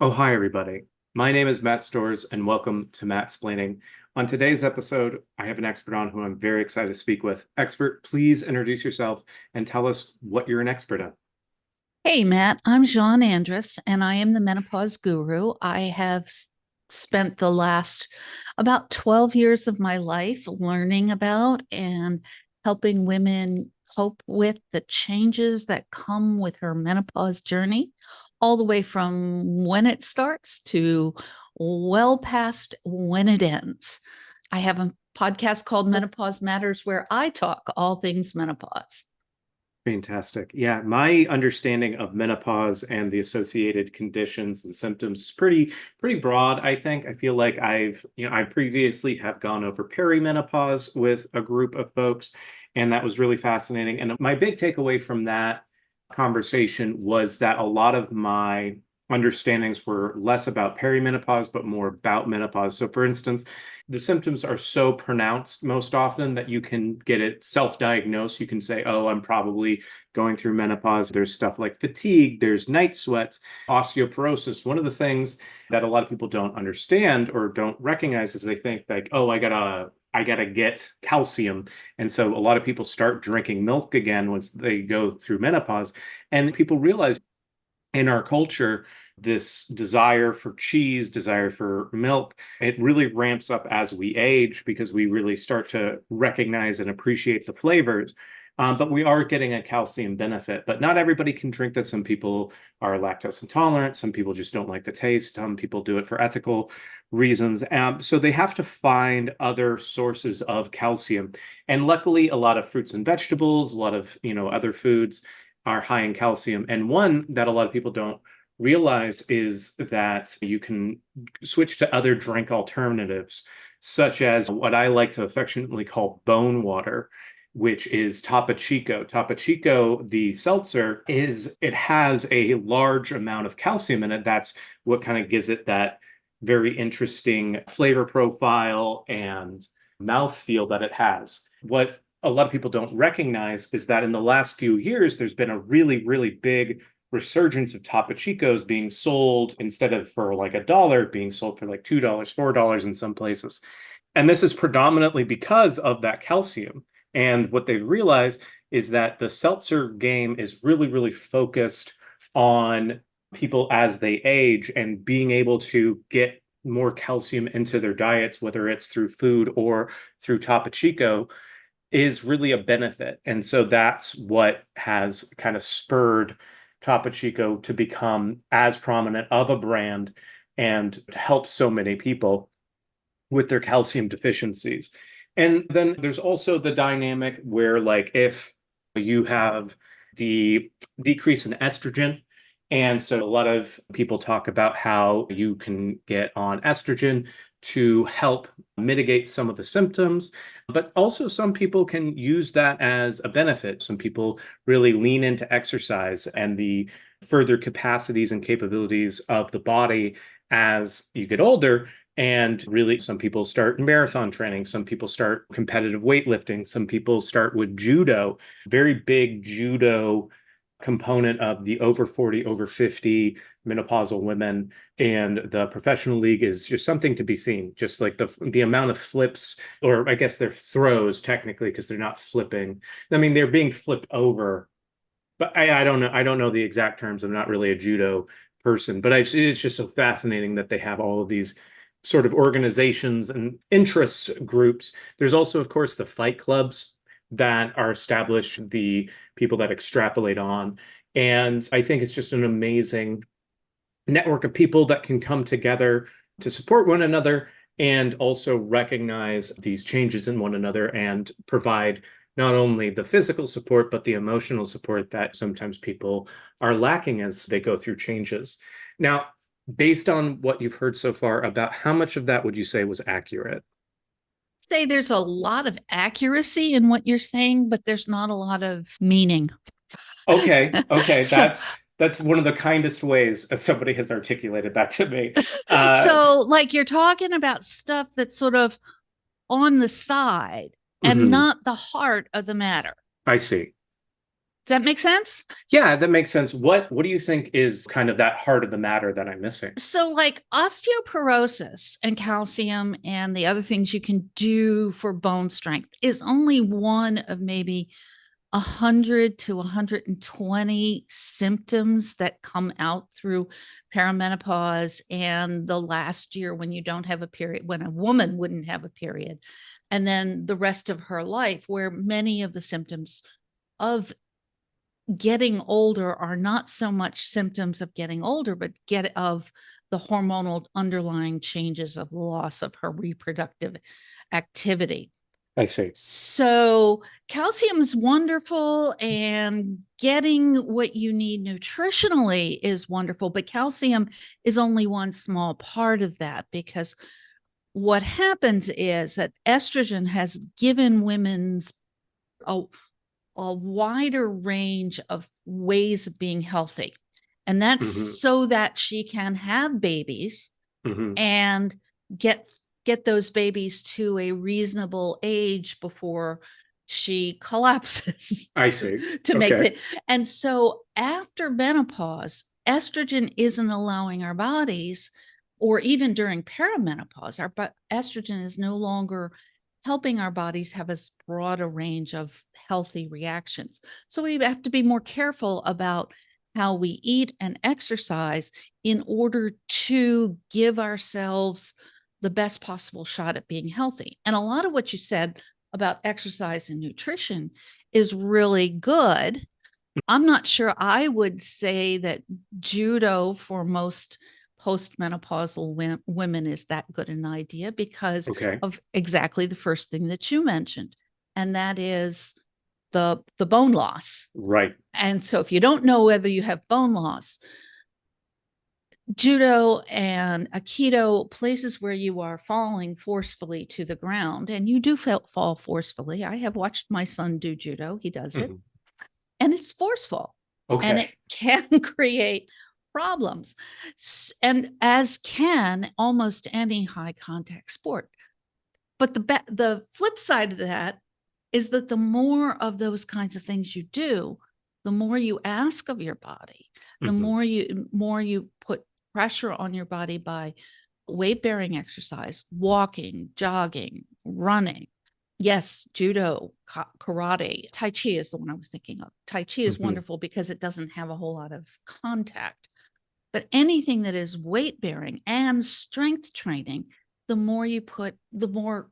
Oh, hi, everybody. My name is Matt Storrs, and welcome to Mattsplaining. On today's episode, I have an expert on who I'm very excited to speak with. Expert, please introduce yourself and tell us what you're an expert on. Hey, Matt, I'm Jeanne Andrus, and I am the Menopause Guru. I have spent the last about 12 years of my life learning about and helping women cope with the changes that come with her menopause journey, all the way from when it starts to well past when it ends. I have a podcast called Menopause Matters where I talk all things menopause. Fantastic. Yeah, my understanding of menopause and the associated conditions and symptoms is pretty broad, I think. I feel like I previously have gone over perimenopause with a group of folks, and that was really fascinating. And my big takeaway from that conversation was that a lot of my understandings were less about perimenopause, but more about menopause. So, for instance, the symptoms are so pronounced most often that you can get it self-diagnosed. You can say, oh, I'm probably going through menopause. There's stuff like fatigue, there's night sweats, osteoporosis. One of the things that a lot of people don't understand or don't recognize is they think like, oh, I gotta get calcium. And so a lot of people start drinking milk again once they go through menopause. And people realize in our culture, this desire for cheese, desire for milk, it really ramps up as we age because we really start to recognize and appreciate the flavors. But we are getting a calcium benefit, but not everybody can drink that. Some people are lactose intolerant. Some people just don't like the taste. Some people do it for ethical reasons. So they have to find other sources of calcium. And luckily, a lot of fruits and vegetables, a lot of, other foods are high in calcium. And one that a lot of people don't realize is that you can switch to other drink alternatives, such as what I like to affectionately call bone water, which is Topo Chico. Topo Chico, the seltzer, it has a large amount of calcium in it. That's what kind of gives it that very interesting flavor profile and mouthfeel that it has. What a lot of people don't recognize is that in the last few years, there's been a really, really big resurgence of Topo Chicos being sold instead of for like $1, being sold for like $2, $4 in some places. And this is predominantly because of that calcium. And what they've realized is that the seltzer game is really, really focused on people as they age and being able to get more calcium into their diets, whether it's through food or through Topo Chico, is really a benefit. And so that's what has kind of spurred Topo Chico to become as prominent of a brand and to help so many people with their calcium deficiencies. And then there's also the dynamic where, like, if you have the decrease in estrogen, and so a lot of people talk about how you can get on estrogen to help mitigate some of the symptoms, but also some people can use that as a benefit. Some people really lean into exercise and the further capacities and capabilities of the body as you get older. And really, some people start marathon training, some people start competitive weightlifting, some people start with judo, very big judo component of the over 40, over 50 menopausal women. And the professional league is just something to be seen, just like the amount of flips, or I guess they're throws technically, because they're not flipping. I mean, they're being flipped over, but I don't know. I don't know the exact terms. I'm not really a judo person, but it's just so fascinating that they have all of these sort of organizations and interest groups. There's also, of course, the fight clubs that are established, the people that extrapolate on. And I think it's just an amazing network of people that can come together to support one another and also recognize these changes in one another and provide not only the physical support, but the emotional support that sometimes people are lacking as they go through changes. Now, based on what you've heard so far, about how much of that would you say was accurate? Say there's a lot of accuracy in what you're saying, but there's not a lot of meaning. Okay, so, that's one of the kindest ways somebody has articulated that to me. like you're talking about stuff that's sort of on the side and Mhm, not the heart of the matter. I see. that make sense? Yeah, that makes sense. What do you think is kind of that heart of the matter that I'm missing? So, like osteoporosis and calcium and the other things you can do for bone strength is only one of maybe 100 to 120 symptoms that come out through perimenopause and the last year when you don't have a period, when a woman wouldn't have a period, and then the rest of her life, where many of the symptoms of getting older are not so much symptoms of getting older, but get of the hormonal underlying changes of loss of her reproductive activity. I see. So calcium is wonderful and getting what you need nutritionally is wonderful, but calcium is only one small part of that because what happens is that estrogen has given women's a wider range of ways of being healthy. And that's Hmm. so that she can have babies Hmm. and get those babies to a reasonable age before she collapses I see. to make Okay. the and so after menopause estrogen isn't allowing our bodies or even during perimenopause estrogen is no longer helping our bodies have as broad a range of healthy reactions. So we have to be more careful about how we eat and exercise in order to give ourselves the best possible shot at being healthy. And a lot of what you said about exercise and nutrition is really good. I'm not sure I would say that judo for most postmenopausal women is that good an idea because Okay. of exactly the first thing that you mentioned, and that is the bone loss. Right. And so if you don't know whether you have bone loss, judo and aikido, places where you are falling forcefully to the ground, and you do fall forcefully. I have watched my son do judo. He does it, Hmm. and it's forceful and it Okay. can create problems. And as can almost any high contact sport. But the flip side of that is that the more of those kinds of things you do, the more you ask of your body, the Hmm. more you put pressure on your body by weight bearing exercise, walking, jogging, running. Yes, judo, karate, tai chi is the one I was thinking of. Tai chi is Hmm. wonderful because it doesn't have a whole lot of contact. But anything that is weight bearing and strength training, the more you put, the more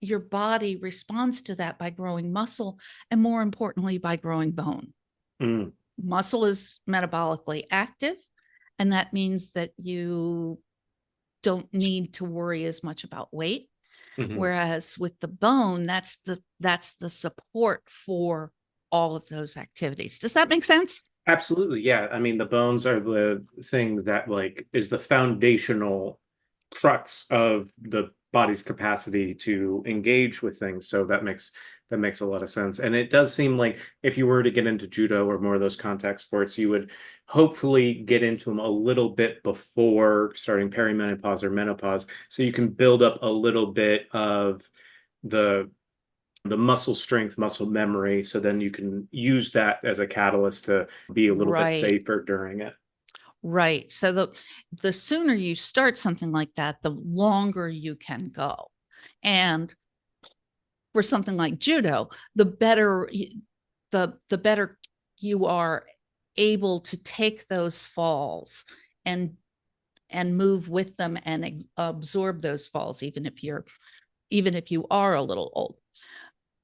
your body responds to that by growing muscle and more importantly, by growing bone. Mm. Muscle is metabolically active, and that means that you don't need to worry as much about weight. Hmm. Whereas with the bone, that's the support for all of those activities. Does that make sense? Absolutely. Yeah. I mean, the bones are the thing that like is the foundational crux of the body's capacity to engage with things. So that makes a lot of sense. And it does seem like if you were to get into judo or more of those contact sports, you would hopefully get into them a little bit before starting perimenopause or menopause, so you can build up a little bit of the muscle strength, muscle memory, so then you can use that as a catalyst to be a little bit Right. safer during it. Right. So the sooner you start something like that, the longer you can go. And for something like judo, the better the better you are able to take those falls and move with them and absorb those falls even if you are a little old.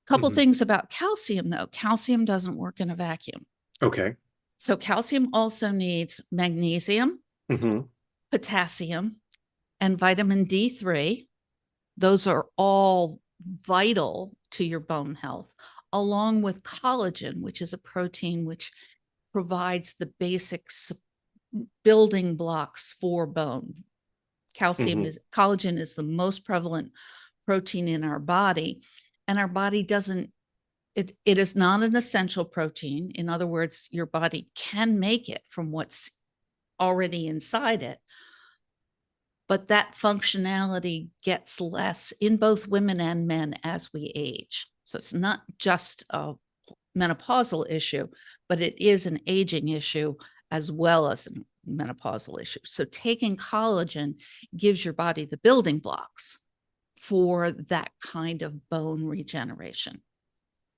Couple Mhm. things about calcium though. Calcium doesn't work in a vacuum. Okay. So calcium also needs magnesium, Hmm. potassium, and vitamin D3. Those are all vital to your bone health, along with collagen, which is a protein which provides the basic building blocks for bone. Hmm. Collagen is the most prevalent protein in our body, and our body doesn't it is not an essential protein. In other words, your body can make it from what's already inside it, but that functionality gets less in both women and men as we age. So it's not just a menopausal issue, but it is an aging issue as well as a menopausal issue. So taking collagen gives your body the building blocks for that kind of bone regeneration.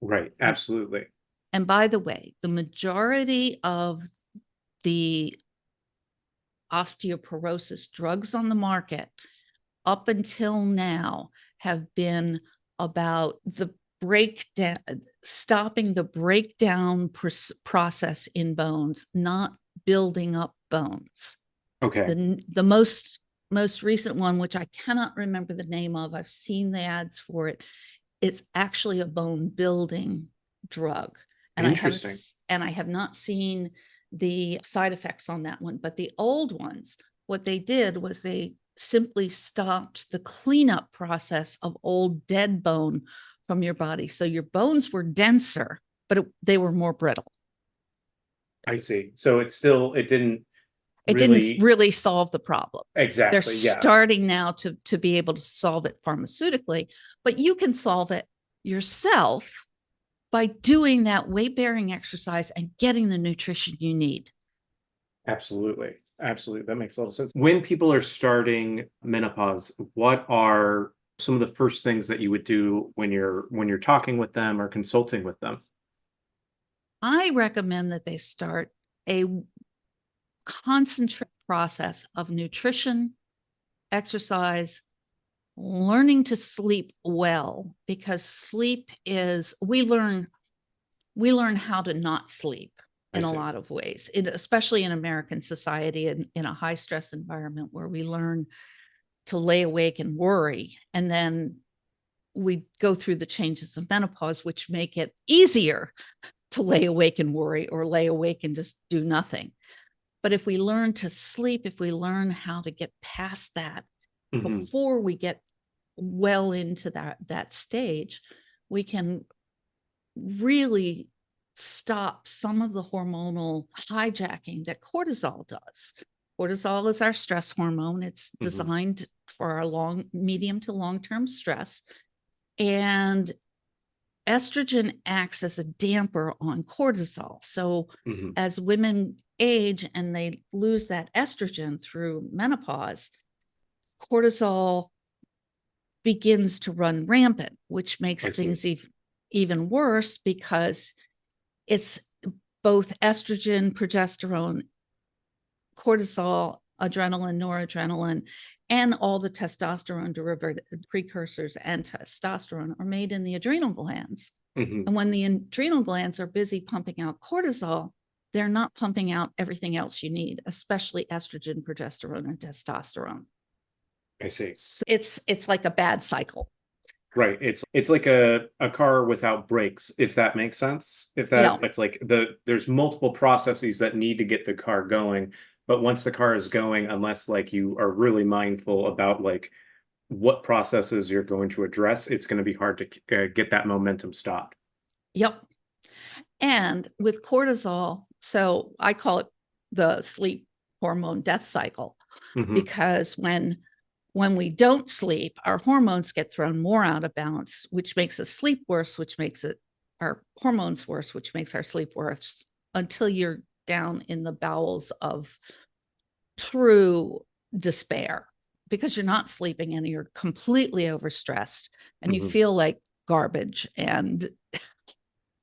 Right. Absolutely. And by the way, the majority of the osteoporosis drugs on the market up until now have been about the breakdown, stopping the breakdown process in bones, not building up bones. Okay. The most recent one, which I cannot remember the name of, I've seen the ads for it. It's actually a bone building drug. And Interesting. I have not seen the side effects on that one. But the old ones, what they did was they simply stopped the cleanup process of old dead bone from your body. So your bones were denser, but they were more brittle. I see. So it didn't It didn't really solve the problem. exactly. They're starting now to be able to solve it pharmaceutically, but you can solve it yourself by doing that weight-bearing exercise and getting the nutrition you need. Absolutely. Absolutely. That makes a lot of sense. When people are starting menopause, what are some of the first things that you would do when you're talking with them or consulting with them? I recommend that they start a concentrated process of nutrition, exercise, learning to sleep well, because sleep is, we learn how to not sleep in a lot of ways, especially in American society and in a high stress environment where we learn to lay awake and worry. And then we go through the changes of menopause, which make it easier to lay awake and worry or lay awake and just do nothing. But if we learn to sleep, if we learn how to get past that before we get well into that stage, we can really stop some of the hormonal hijacking that cortisol does. Cortisol is our stress hormone. It's designed for our medium to long-term stress. And estrogen acts as a damper on cortisol. So as women age and they lose that estrogen through menopause, cortisol begins to run rampant, which makes things even worse because it's both estrogen, progesterone, cortisol, adrenaline, noradrenaline, and all the testosterone derivative precursors and testosterone are made in the adrenal glands. And when the adrenal glands are busy pumping out cortisol, they're not pumping out everything else you need, especially estrogen, progesterone, and testosterone. I see. So it's like a bad cycle. Right. It's like a car without brakes, if that makes sense. It's like there's multiple processes that need to get the car going. But once the car is going, unless like you are really mindful about like what processes you're going to address, it's going to be hard to get that momentum stopped. Yep. And with cortisol, so I call it the sleep hormone death cycle, because when we don't sleep, our hormones get thrown more out of balance, which makes us sleep worse, which makes our hormones worse, which makes our sleep worse, until you're down in the bowels of true despair, because you're not sleeping and you're completely overstressed and you feel like garbage, and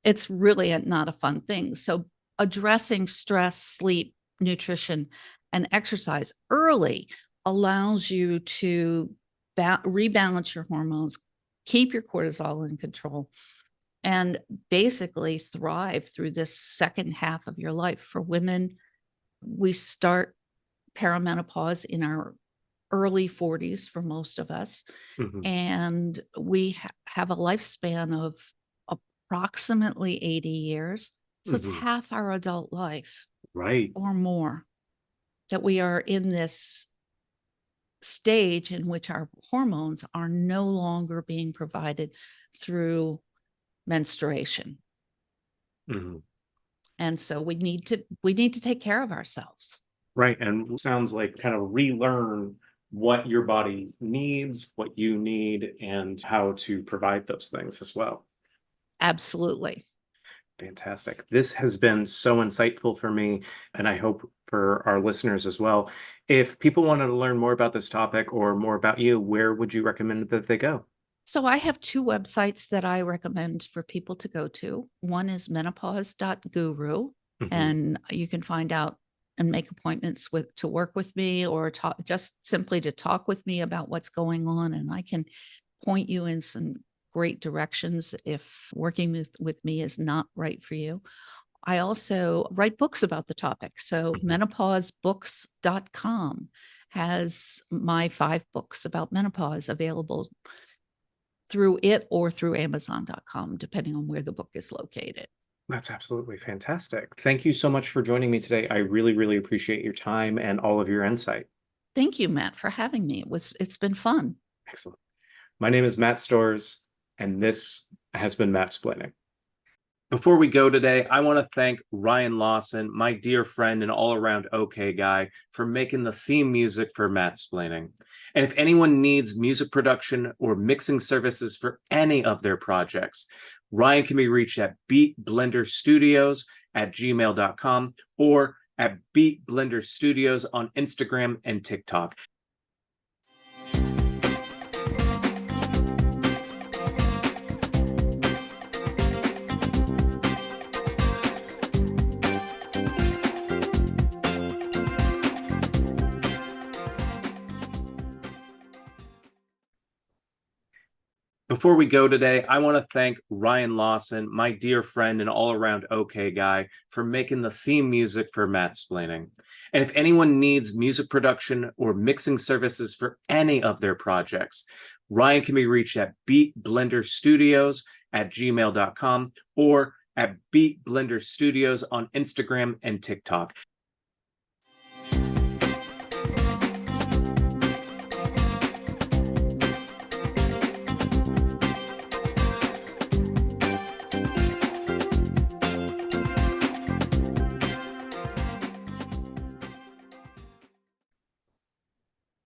it's really not a fun thing. So addressing stress, sleep, nutrition, and exercise early allows you to rebalance your hormones, keep your cortisol in control, and basically thrive through this second half of your life. For women, we start perimenopause in our early 40s for most of us, and we have a lifespan of approximately 80 years. So it's half our adult life, right, or more, that we are in this stage in which our hormones are no longer being provided through menstruation. And so we need to take care of ourselves. Right. And sounds like kind of relearn what your body needs, what you need, and how to provide those things as well. Absolutely. Fantastic. This has been so insightful for me, and I hope for our listeners as well. If people wanted to learn more about this topic or more about you, where would you recommend that they go? So I have two websites that I recommend for people to go to. One is menopause.guru, Mhm. and you can find out and make appointments with to work with me or talk just simply to talk with me about what's going on. And I can point you in some great directions if working with me is not right for you. I also write books about the topic. So Mhm. menopausebooks.com has my 5 books about menopause available through it or through amazon.com, depending on where the book is located. That's absolutely fantastic. Thank you so much for joining me today. I really, really appreciate your time and all of your insight. Thank you, Matt, for having me. It's been fun. Excellent. My name is Matt Storrs, and this has been Mattsplaining. Before we go today, I want to thank Ryan Lawson, my dear friend and all around okay guy, for making the theme music for Mattsplaining. And if anyone needs music production or mixing services for any of their projects, Ryan can be reached at beatblenderstudios@gmail.com or at Beat Blender Studios on Instagram and TikTok. Before we go today, I want to thank Ryan Lawson, my dear friend and all around okay guy, for making the theme music for Mattsplaining. And if anyone needs music production or mixing services for any of their projects, Ryan can be reached at beatblenderstudios@gmail.com or at Beat Blender Studios on Instagram and TikTok.